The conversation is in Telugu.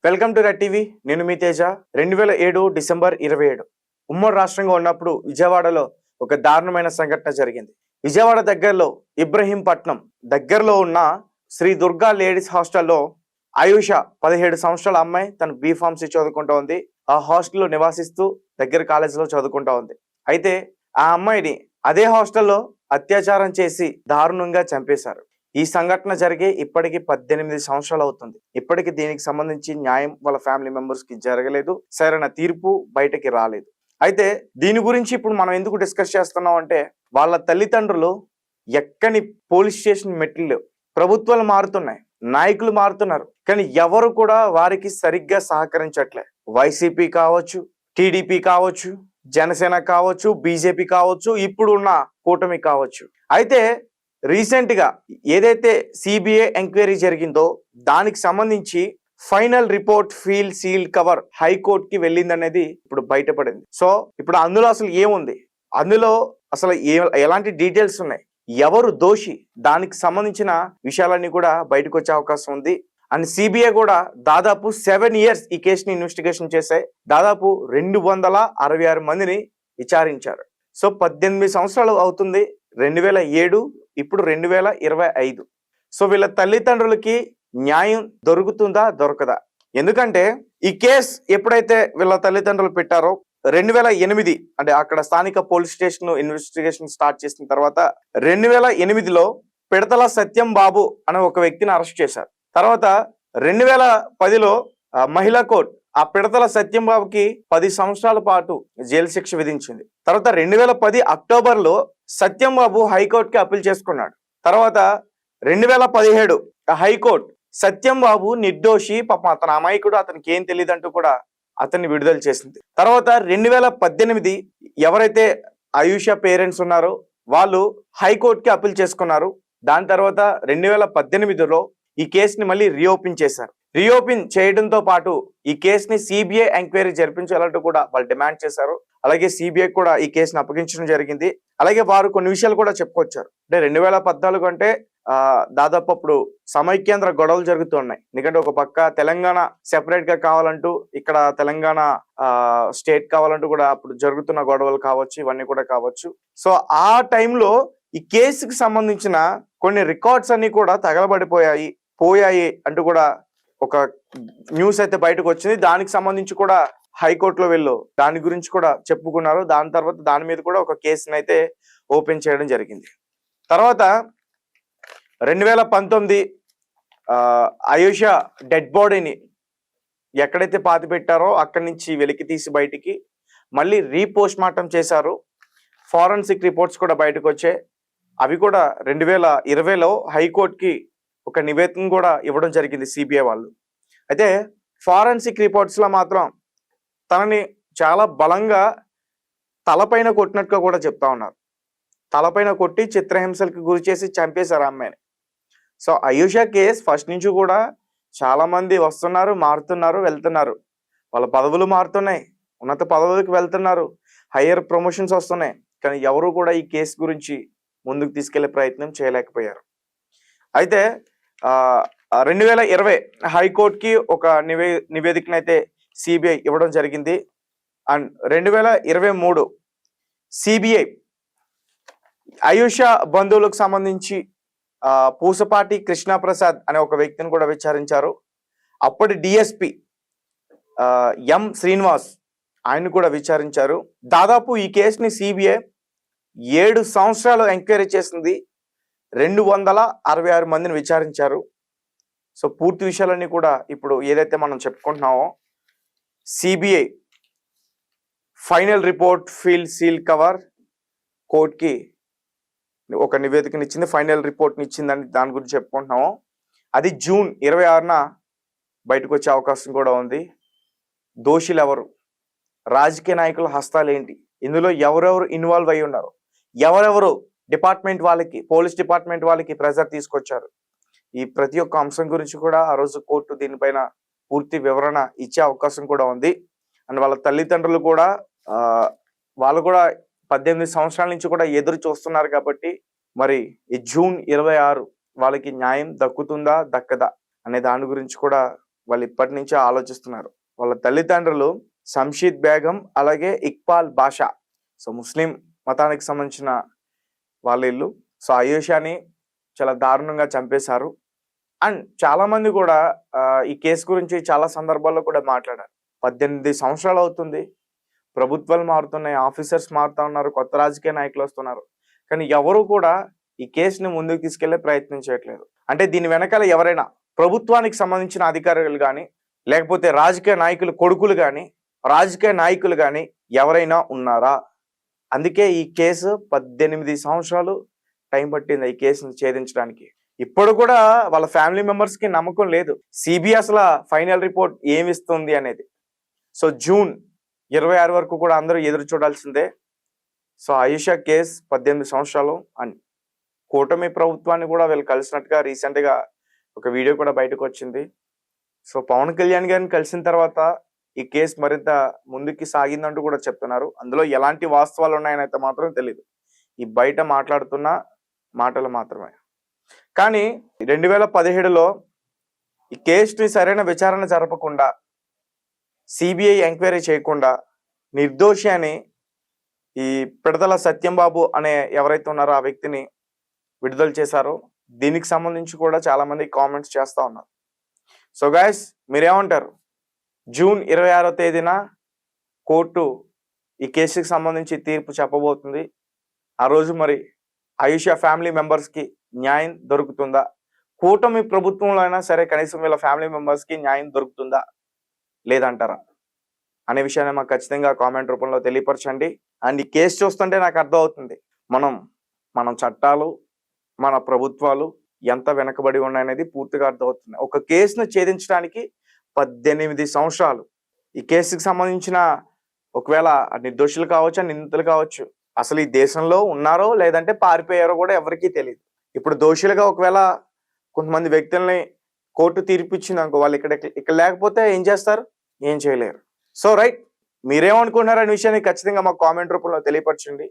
Welcome to red TV. నేను మీ తేజ. 2007 డిసెంబర్ 27 ఉమ్మడి రాష్ట్రంగా ఉన్నప్పుడు విజయవాడలో ఒక దారుణమైన సంఘటన జరిగింది. విజయవాడ దగ్గరలో ఇబ్రహీంపట్నం దగ్గరలో ఉన్న శ్రీ దుర్గా లేడీస్ హాస్టల్లో ఆయుష 17 సంవత్సరాల అమ్మాయి తన బీఫార్మసీ చదువుకుంటూ ఉంది. ఆ హాస్టల్లో నివాసిస్తూ దగ్గర కాలేజీలో చదువుకుంటూ ఉంది. అయితే ఆ అమ్మాయిని అదే హాస్టల్లో అత్యాచారం చేసి దారుణంగా చంపేశారు. ఈ సంఘటన జరిగి ఇప్పటికి 18 సంవత్సరాలు అవుతుంది. ఇప్పటికి దీనికి సంబంధించి న్యాయం వాళ్ళ ఫ్యామిలీ మెంబర్స్ కి జరగలేదు, సరైన తీర్పు బయటకి రాలేదు. అయితే దీని గురించి ఇప్పుడు మనం ఎందుకు డిస్కస్ చేస్తున్నాం అంటే, వాళ్ళ తల్లిదండ్రులు ఎక్కని పోలీస్ స్టేషన్ మెట్లు, ప్రభుత్వాలు మారుతున్నాయి, నాయకులు మారుతున్నారు, కానీ ఎవరు కూడా వారికి సరిగ్గా సహకరించట్లే. వైసీపీ కావచ్చు, టీడీపీ కావచ్చు, జనసేన కావచ్చు, బీజేపీ కావచ్చు, ఇప్పుడు ఉన్న కూటమి కావచ్చు. అయితే రీసెంట్ గా ఏదైతే సిబిఐ ఎంక్వైరీ జరిగిందో దానికి సంబంధించి final report file seal cover హైకోర్టుకి వెళ్ళిందనేది ఇప్పుడు బయటపడింది. సో ఇప్పుడు అందులో అసలు ఏముంది, అందులో అసలు ఎలాంటి డీటెయిల్స్ ఉన్నాయి, ఎవరు దోషి, దానికి సంబంధించిన విషయాలన్నీ కూడా బయటకు వచ్చే అవకాశం ఉంది. అండ్ సిబిఐ కూడా దాదాపు 7 years ఈ కేసుని ఇన్వెస్టిగేషన్ చేశాయి. దాదాపు 266 మందిని విచారించారు. సో 18 సంవత్సరాలు అవుతుంది. 2007, ఇప్పుడు 2025. సో వీళ్ళ తల్లిదండ్రులకి న్యాయం దొరుకుతుందా దొరకదా? ఎందుకంటే ఈ కేసు ఎప్పుడైతే వీళ్ళ తల్లిదండ్రులు పెట్టారో 2008, అంటే అక్కడ స్థానిక పోలీస్ స్టేషన్ ఇన్వెస్టిగేషన్ స్టార్ట్ చేసిన తర్వాత 2008లో పిడతల సత్యం బాబు అనే ఒక వ్యక్తిని అరెస్ట్ చేశారు. తర్వాత 2010లో మహిళా కోర్టు ఆ పిడతల సత్యం బాబుకి 10 సంవత్సరాల పాటు జైలు శిక్ష విధించింది. తర్వాత 2010 అక్టోబర్లో సత్యం బాబు హైకోర్టుకి అప్పీల్ చేసుకున్నాడు. తర్వాత 2017 హైకోర్టు సత్యం బాబు నిర్దోషి, పాపం అతని అమాయకుడు, అతనికి ఏం తెలియదు అంటూ కూడా అతన్ని విడుదల చేసింది. తర్వాత 2018 ఎవరైతే ఆయుష పేరెంట్స్ ఉన్నారో వాళ్ళు హైకోర్టుకి అప్పీల్ చేసుకున్నారు. దాని తర్వాత 2018లో ఈ కేసుని మళ్ళీ రీఓపెన్ చేశారు. రీఓపెన్ చేయడంతో పాటు ఈ కేసుని సిబిఐ ఎంక్వైరీ జరిపించాలంటూ కూడా వాళ్ళు డిమాండ్ చేశారు. అలాగే సిబిఐ కూడా ఈ కేసుని అప్పగించడం జరిగింది. అలాగే వారు కొన్ని విషయాలు కూడా చెప్పుకొచ్చారు. అంటే 2014 అంటే దాదాపు అప్పుడు సమైక్యాంధ్ర గొడవలు జరుగుతున్నాయి. ఎందుకంటే ఒక పక్క తెలంగాణ సెపరేట్ గా కావాలంటూ, ఇక్కడ తెలంగాణ స్టేట్ కావాలంటూ కూడా అప్పుడు జరుగుతున్న గొడవలు కావచ్చు, ఇవన్నీ కూడా కావచ్చు. సో ఆ టైంలో ఈ కేసుకి సంబంధించిన కొన్ని రికార్డ్స్ అన్ని కూడా తగలబడిపోయాయి అంటూ కూడా ఒక న్యూస్ అయితే బయటకు వచ్చింది. దానికి సంబంధించి కూడా హైకోర్టులో వీళ్ళు దాని గురించి కూడా చెప్పుకున్నారు. దాని తర్వాత దాని మీద కూడా ఒక కేసుని అయితే ఓపెన్ చేయడం జరిగింది. తర్వాత 2019 ఆయుష డెడ్ బాడీని ఎక్కడైతే పాతి పెట్టారో అక్కడి నుంచి వెలికి తీసి బయటికి మళ్ళీ రీపోస్ట్ మార్టం చేశారు. ఫారెన్సిక్ రిపోర్ట్స్ కూడా బయటకు వచ్చాయి. అవి కూడా 2020లో హైకోర్టుకి ఒక నివేదిక కూడా ఇవ్వడం జరిగింది సిబిఐ వాళ్ళు. అయితే ఫారెన్సిక్ రిపోర్ట్స్ లో మాత్రం తనని చాలా బలంగా తలపైన కొట్టినట్టుగా కూడా చెప్తా ఉన్నారు. తలపైన కొట్టి చిత్రహింసలకు గురి చేసి చంపేశారు ఆ అమ్మాయిని. సో ఆయుష కేసు ఫస్ట్ నుంచి కూడా చాలా మంది వస్తున్నారు, మారుతున్నారు, వెళ్తున్నారు, వాళ్ళ పదవులు మారుతున్నాయి, ఉన్నత పదవులకు వెళ్తున్నారు, హయ్యర్ ప్రమోషన్స్ వస్తున్నాయి, కానీ ఎవరు కూడా ఈ కేసు గురించి ముందుకు తీసుకెళ్లే ప్రయత్నం చేయలేకపోయారు. అయితే 2020 హైకోర్టుకి ఒక నివేదికనైతే సిబిఐ ఇవ్వడం జరిగింది. అండ్ 2023 సిబిఐ ఆయుష బంధువులకు సంబంధించి పూసపాటి కృష్ణప్రసాద్ అనే ఒక వ్యక్తిని కూడా విచారించారు. అప్పటి డిఎస్పి ఎం శ్రీనివాస్ ఆయన కూడా విచారించారు. దాదాపు ఈ కేసుని సిబిఐ 7 సంవత్సరాలు ఎంక్వైరీ చేసింది. 266 మందిని విచారించారు. సో పూర్తి విషయాలన్నీ కూడా ఇప్పుడు ఏదైతే మనం చెప్పుకుంటున్నామో CBI final report file seal cover కోర్టుకి ఒక నివేదికని ఇచ్చింది, ఫైనల్ రిపోర్ట్ని ఇచ్చిందని దాని గురించి చెప్పుకుంటున్నాము. అది జూన్ 26న బయటకు వచ్చే అవకాశం కూడా ఉంది. దోషులు ఎవరు, రాజకీయ నాయకుల హస్తాలు ఏంటి, ఇందులో ఎవరెవరు ఇన్వాల్వ్ అయి ఉన్నారు, ఎవరెవరు డిపార్ట్మెంట్ వాళ్ళకి, పోలీస్ డిపార్ట్మెంట్ వాళ్ళకి ప్రెజర్ తీసుకొచ్చారు, ఈ ప్రతి ఒక్క అంశం గురించి కూడా ఆ రోజు కోర్టు దీనిపైన పూర్తి వివరణ ఇచ్చే అవకాశం కూడా ఉంది. అండ్ వాళ్ళ తల్లిదండ్రులు కూడా వాళ్ళు కూడా 18 సంవత్సరాల నుంచి కూడా ఎదురు చూస్తున్నారు. కాబట్టి మరి ఈ జూన్ 26 వాళ్ళకి న్యాయం దక్కుతుందా దక్కదా అనే దాని గురించి కూడా వాళ్ళు ఇప్పటి నుంచే ఆలోచిస్తున్నారు. వాళ్ళ తల్లిదండ్రులు శంషీద్ బేగం అలాగే ఇక్బాల్ బాషా. సో ముస్లిం మతానికి సంబంధించిన వాళ్ళ ఇల్లు. సో ఆయేషాని చాలా దారుణంగా చంపేశారు. అండ్ చాలా మంది కూడా ఈ కేసు గురించి చాలా సందర్భాల్లో కూడా మాట్లాడారు. 18 సంవత్సరాలు అవుతుంది, ప్రభుత్వాలు మారుతున్నాయి, ఆఫీసర్స్ మారుతా ఉన్నారు, కొత్త రాజకీయ నాయకులు వస్తున్నారు, కానీ ఎవరు కూడా ఈ కేసుని ముందుకు తీసుకెళ్లే ప్రయత్నం చేయట్లేదు. అంటే దీని వెనకాల ఎవరైనా ప్రభుత్వానికి సంబంధించిన అధికారులు కానీ, లేకపోతే రాజకీయ నాయకులు కొడుకులు కానీ, రాజకీయ నాయకులు కానీ ఎవరైనా ఉన్నారా? అందుకే ఈ కేసు 18 సంవత్సరాలు టైం పట్టింది ఈ కేసును ఛేదించడానికి. ఇప్పుడు కూడా వాళ్ళ ఫ్యామిలీ మెంబర్స్ కి నమ్మకం లేదు సిబిఐ అసలు ఫైనల్ రిపోర్ట్ ఏమి ఇస్తుంది అనేది. సో జూన్ 26 వరకు కూడా అందరూ ఎదురు చూడాల్సిందే. సో ఆయేషా కేసు 18 సంవత్సరాలు అండ్ కూటమి ప్రభుత్వాన్ని కూడా వీళ్ళు కలిసినట్టుగా రీసెంట్ గా ఒక వీడియో కూడా బయటకు వచ్చింది. సో పవన్ కళ్యాణ్ గారిని కలిసిన తర్వాత ఈ కేసు మరింత ముందుకి సాగిందంటూ కూడా చెప్తున్నారు. అందులో ఎలాంటి వాస్తవాలు ఉన్నాయని అయితే మాత్రం తెలియదు, ఈ బయట మాట్లాడుతున్న మాటలు మాత్రమే. కానీ 2017లో ఈ కేసుని సరైన విచారణ జరపకుండా, సిబిఐ ఎంక్వైరీ చేయకుండా నిర్దోషి అని ఈ పిడతల సత్యంబాబు అనే ఎవరైతే ఉన్నారో ఆ వ్యక్తిని విడుదల చేశారో. దీనికి సంబంధించి కూడా చాలా మంది కామెంట్స్ చేస్తూ ఉన్నారు. సో గైస్, మీరేమంటారు? జూన్ 26వ తేదీన కోర్టు ఈ కేసుకి సంబంధించి తీర్పు చెప్పబోతుంది. ఆ రోజు మరి ఆయేషా ఫ్యామిలీ మెంబర్స్కి న్యాయం దొరుకుతుందా? కూటమి ప్రభుత్వంలో అయినా సరే కనీసం వీళ్ళ ఫ్యామిలీ మెంబర్స్కి న్యాయం దొరుకుతుందా లేదంటారా అనే విషయాన్ని మాకు ఖచ్చితంగా కామెంట్ రూపంలో తెలియపరచండి. అండ్ ఈ కేసు చూస్తుంటే నాకు అర్థం అవుతుంది మన చట్టాలు, మన ప్రభుత్వాలు ఎంత వెనకబడి ఉన్నాయనేది పూర్తిగా అర్థమవుతుంది. ఒక కేసును ఛేదించడానికి 18 సంవత్సరాలు. ఈ కేసుకి సంబంధించిన ఒకవేళ నిర్దోషులు కావచ్చు, నిందితులు కావచ్చు, అసలు ఈ దేశంలో ఉన్నారో లేదంటే పారిపోయారో కూడా ఎవరికీ తెలియదు. ఇప్పుడు దోషులుగా ఒకవేళ కొంతమంది వ్యక్తుల్ని కోర్టు తీర్పు ఇచ్చింది అనుకో, వాళ్ళు ఇక్కడ లేకపోతే ఏం చేస్తారు? ఏం చేయలేరు. సో రైట్, మీరేమనుకుంటున్నారు అనే విషయాన్ని ఖచ్చితంగా మాకు కామెంట్ రూపంలో తెలియపరచండి.